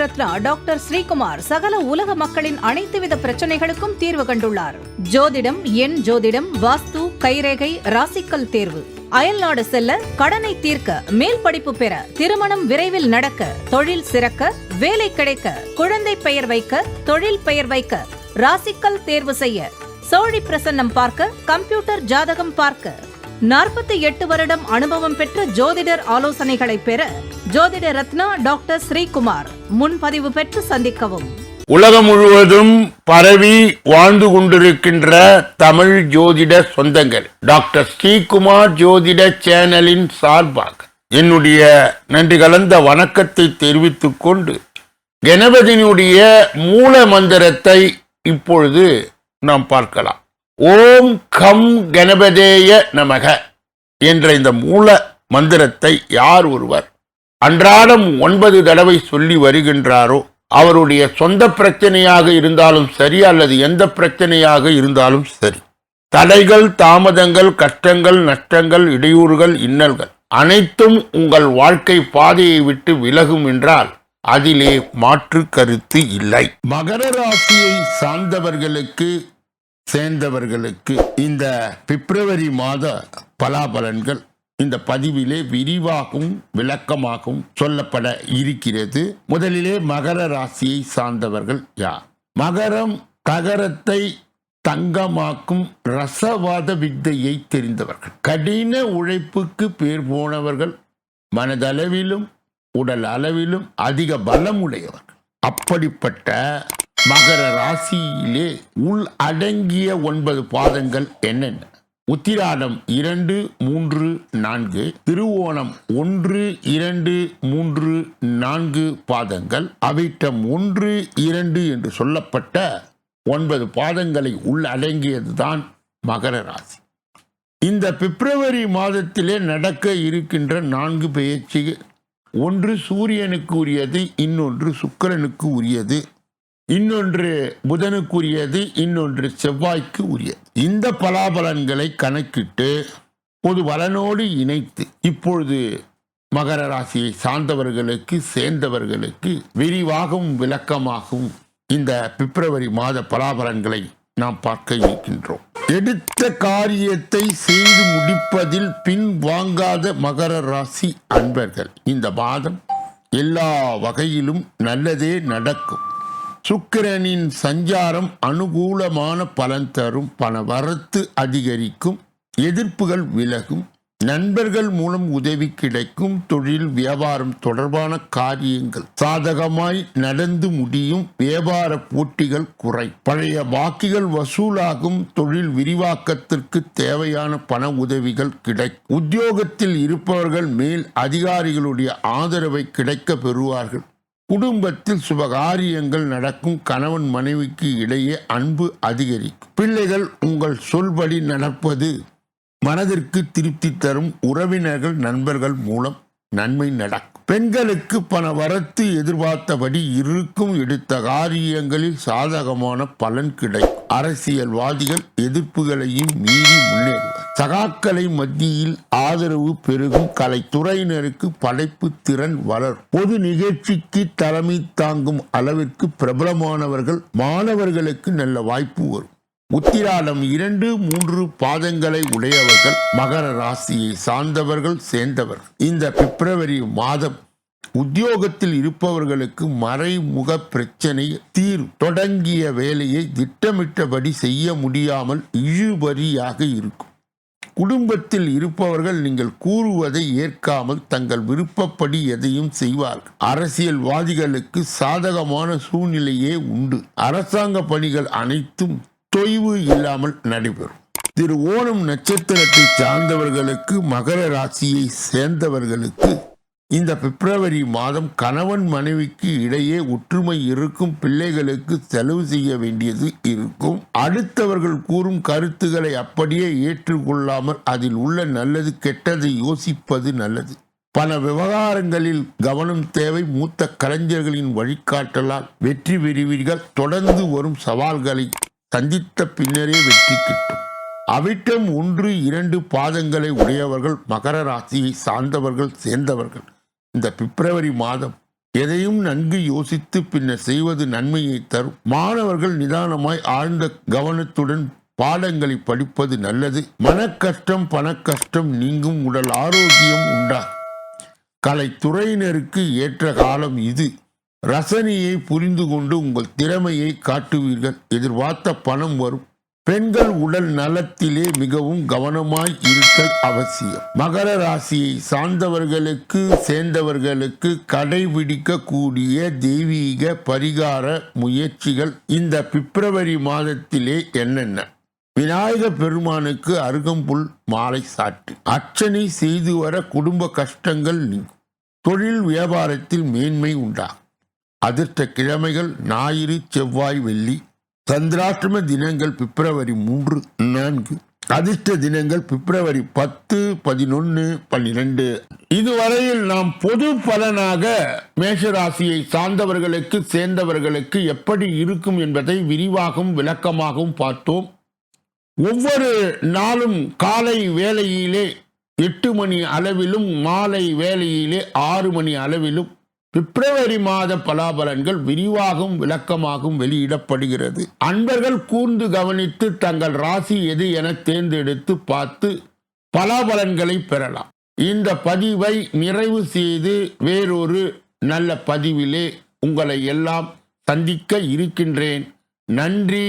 Ratna doctor Sreekumar சகல உலக மக்களின் அனைத்து வித பிரச்சனைகளுக்கும் தீர்வு கண்டுள்ளார். ஜோதிடம், எண் ஜோதிடம், வாஸ்து, கைரேகை, ராசிக்கல் தேர்வு, அயல்நாடு செல்ல, கடனை தீர்க்க, மேல் படிப்பு பெற, திருமணம் விரைவில் நடக்க, தொழில் சிறக்க, வேலை கிடைக்க, குழந்தை பெயர் வைக்க, தொழில் பெயர் வைக்க, ராசிக்கல் தேர்வு செய்ய, சோழி பிரசன்னம் பார்க்க, கம்ப்யூட்டர் ஜாதகம் பார்க்க, 48 வருடம் அனுபவம் பெற்ற ஜோதிடர் ஆலோசனைகளை பெற ஜோதிட ரத்னா டாக்டர் ஸ்ரீகுமார் முன்பதிவு பெற்று சந்திக்கவும். உலகம் முழுவதும் பரவி வாழ்ந்து கொண்டிருக்கின்ற தமிழ் ஜோதிட சொந்தங்கள், டாக்டர் ஸ்ரீகுமார் ஜோதிட சேனலின் சார்பாக என்னுடைய நன்றி கலந்த வணக்கத்தை தெரிவித்துக் கொண்டு கணபதியினுடைய மூல மந்திரத்தை இப்பொழுது நாம் பார்க்கலாம். ஓம் கம் கணபதேய நமக என்ற இந்த மூல மந்திரத்தை யார் ஒருவர் அன்றாடம் 9 தடவை சொல்லி வருகின்றாரோ அவருடைய சொந்த பிரச்சனையாக இருந்தாலும் சரி அல்லது எந்த பிரச்சனையாக இருந்தாலும் சரி, தடைகள், தாமதங்கள், கஷ்டங்கள், நஷ்டங்கள், இடையூறுகள், இன்னல்கள் அனைத்தும் உங்கள் வாழ்க்கை பாதையை விட்டு விலகும் என்றால் அதிலே மாற்று கருத்து இல்லை. மகர ராசியை சார்ந்தவர்களுக்கு சேர்ந்தவர்களுக்கு இந்த பிப்ரவரி மாத பலாபலன்கள் இந்த பதிவிலே விரிவாகவும் விளக்கமாகவும் சொல்லப்பட இருக்கிறது. முதலிலே மகர ராசியை சார்ந்தவர்கள் யார்? மகரம் தகரத்தை தங்கமாக்கும் ரசவாத வித்தையை தெரிந்தவர்கள், கடின உழைப்புக்கு பேர் போனவர்கள், மனதளவிலும் உடல் அளவிலும் அதிக பலம் உடையவர்கள். அப்படிப்பட்ட மகர ராசியிலே உள் அடங்கிய 9 பாதங்கள் என்னென்ன? உத்திராடம் 2, 3, 4, திருவோணம் 1, 2, 3, 4 பாதங்கள், அவிட்டம் 1, 2 என்று சொல்லப்பட்ட 9 பாதங்களை உள் அடங்கியதுதான் மகர ராசி. இந்த பிப்ரவரி மாதத்திலே நடக்க இருக்கின்ற 4 பெயர்ச்சிகள், ஒன்று சூரியனுக்கு உரியது, இன்னொன்று சுக்கிரனுக்கு உரியது, இன்னொன்று புதனுக்குரியது, இன்னொன்று செவ்வாய்க்கு உரியது. இந்த பலாபலன்களை கணக்கிட்டு பொது பலனோடு இணைத்து இப்பொழுது மகர ராசியை சார்ந்தவர்களுக்கு சேர்ந்தவர்களுக்கு விரிவாகவும் விளக்கமாகவும் இந்த பிப்ரவரி மாத பலாபலன்களை நாம் பார்க்க இருக்கின்றோம். எடுத்த காரியத்தை செய்து முடிப்பதில் பின் வாங்காத மகர ராசி அன்பர்கள், இந்த மாதம் எல்லா வகையிலும் நல்லதே நடக்கும். சுக்கிரனின் சஞ்சாரம் அனுகூலமான பலன் தரும், பண வரத்து அதிகரிக்கும், எதிர்ப்புகள் விலகும், நண்பர்கள் மூலம் உதவி கிடைக்கும், தொழில் வியாபாரம் தொடர்பான காரியங்கள் சாதகமாய் நடந்து முடியும், வியாபார போட்டிகள் குறை, பழைய பாக்கிகள் வசூலாகும், தொழில் விரிவாக்கத்திற்கு தேவையான பண உதவிகள் கிடைக்கும், உத்தியோகத்தில் இருப்பவர்கள் மேல் அதிகாரிகளுடைய ஆதரவை கிடைக்க பெறுவார்கள், குடும்பத்தில் சுபகாரியங்கள் நடக்கும், கணவன் மனைவிக்கு இடையே அன்பு அதிகரிக்கும், பிள்ளைகள் உங்கள் சொல்படி நடப்பது மனதிற்கு திருப்தி தரும், உறவினர்கள் நண்பர்கள் மூலம் நன்மை நடக்கும், பெண்களுக்கு பண வரத்து எதிர்பார்த்தபடி இருக்கும், எடுத்த காரியங்களில் சாதகமான பலன் கிடைக்கும், அரசியல்வாதிகள் எதிர்ப்புகளையும் மீறி முன்னேறுவர், சகாக்களை மத்தியில் ஆதரவு பெருகும், கலைத்துறையினருக்கு படைப்பு திறன் வளரும், பொது நிகழ்ச்சிக்கு தலைமை தாங்கும் அளவிற்கு பிரபலமானவர்கள், மாணவர்களுக்கு நல்ல வாய்ப்பு வரும். உத்திராடம் 2, 3 பாதங்களை உடையவர்கள் மகர ராசியை சார்ந்தவர்கள் சேர்ந்தவர்கள். இந்த பிப்ரவரி மாதம் உத்தியோகத்தில் இருப்பவர்களுக்கு மறைமுக பிரச்சனை தீரும், தொடங்கிய வேலையை திட்டமிட்டபடி செய்ய முடியாமல் இழுபறியாக இருக்கும். குடும்பத்தில் இருப்பவர்கள் நீங்கள் கூறுவதை ஏற்காமல் தங்கள் விருப்பப்படி எதையும் செய்வார்கள். அரசியல்வாதிகளுக்கு சாதகமான சூழ்நிலையே உண்டு, அரசாங்க பணிகள் அனைத்தும் தொய்வு இல்லாமல் நடைபெறும். திரு ஓணம் நட்சத்திரத்தை சார்ந்தவர்களுக்கு மகர ராசியை சேர்ந்தவர்களுக்கு இந்த பிப்ரவரி மாதம் கணவன் மனைவிக்கு இடையே ஒற்றுமை இருக்கும், பிள்ளைகளுக்கு செலவு செய்ய வேண்டியது இருக்கும், அடுத்தவர்கள் கூறும் கருத்துக்களை அப்படியே ஏற்றுக்கொள்ளாமல் அதில் உள்ள நல்லது கெட்டதை யோசிப்பது நல்லது. பல விவகாரங்களில் கவனம் தேவை, மூத்த கலைஞர்களின் வழிகாட்டலால் வெற்றி பெறுவீர்கள், தொடர்ந்து வரும் சவால்களை சந்தித்த பின்னரே வெற்றி கிட்டும். அவிட்டம் 1, 2 பாதங்களை உடையவர்கள் மகர ராசியை சார்ந்தவர்கள் சேர்ந்தவர்கள் இந்த பிப்ரவரி மாதம் எதையும் நன்கு யோசித்து பின்னர் செய்வது நன்மையை தரும். மாணவர்கள் நிதானமாய் ஆழ்ந்த கவனத்துடன் பாடங்களை படிப்பது நல்லது. மனக்கஷ்டம் பணக்கஷ்டம் நீங்கும், உடல் ஆரோக்கியம் உண்டாகும். கலைத்துறையினருக்கு ஏற்ற காலம் இது. ரசனையை புரிந்து கொண்டு உங்கள் திறமையை காட்டுவீர்கள். எதிர்பார்த்த பணம் வரும். பெண்கள் உடல் நலத்திலே மிகவும் கவனமாய் இருத்தல் அவசியம். மகர ராசியை சேர்ந்தவர்களுக்கு கடைபிடிக்க கூடிய தெய்வீக பரிகார முயற்சிகள் இந்த பிப்ரவரி மாதத்திலே என்னென்ன? விநாயக பெருமானுக்கு அருகம்புல் மாலை சாற்றி அர்ச்சனை செய்து வர குடும்ப கஷ்டங்கள் நீங்கும். தொழில் வியாபாரத்தில் மேன்மை உண்டாகும். அதிர்ஷ்ட கிழமைகள் ஞாயிறு, செவ்வாய், வெள்ளி. சந்திராஷ்டம தினங்கள் பிப்ரவரி 3, 4. அதிர்ஷ்ட தினங்கள் பிப்ரவரி 10, 11, 12. இதுவரையில் நாம் பொது பலனாக மேஷராசியை சேர்ந்தவர்களுக்கு எப்படி இருக்கும் என்பதை விரிவாகவும் விளக்கமாகவும் பார்த்தோம். ஒவ்வொரு நாளும் காலை வேளையிலே 8 மணி அளவிலும் மாலை வேளையிலே 6 மணி அளவிலும் பிப்ரவரி மாத பலாபலன்கள் விரிவாகவும் விளக்கமாகவும் வெளியிடப்படுகிறது. அன்பர்கள் கூர்ந்து கவனித்து தங்கள் ராசி எது என தேர்ந்தெடுத்து பார்த்து பலாபலன்களை பெறலாம். இந்த பதிவை நிறைவு செய்து வேறொரு நல்ல பதிவிலே உங்களை எல்லாம் சந்திக்க இருக்கின்றேன். நன்றி.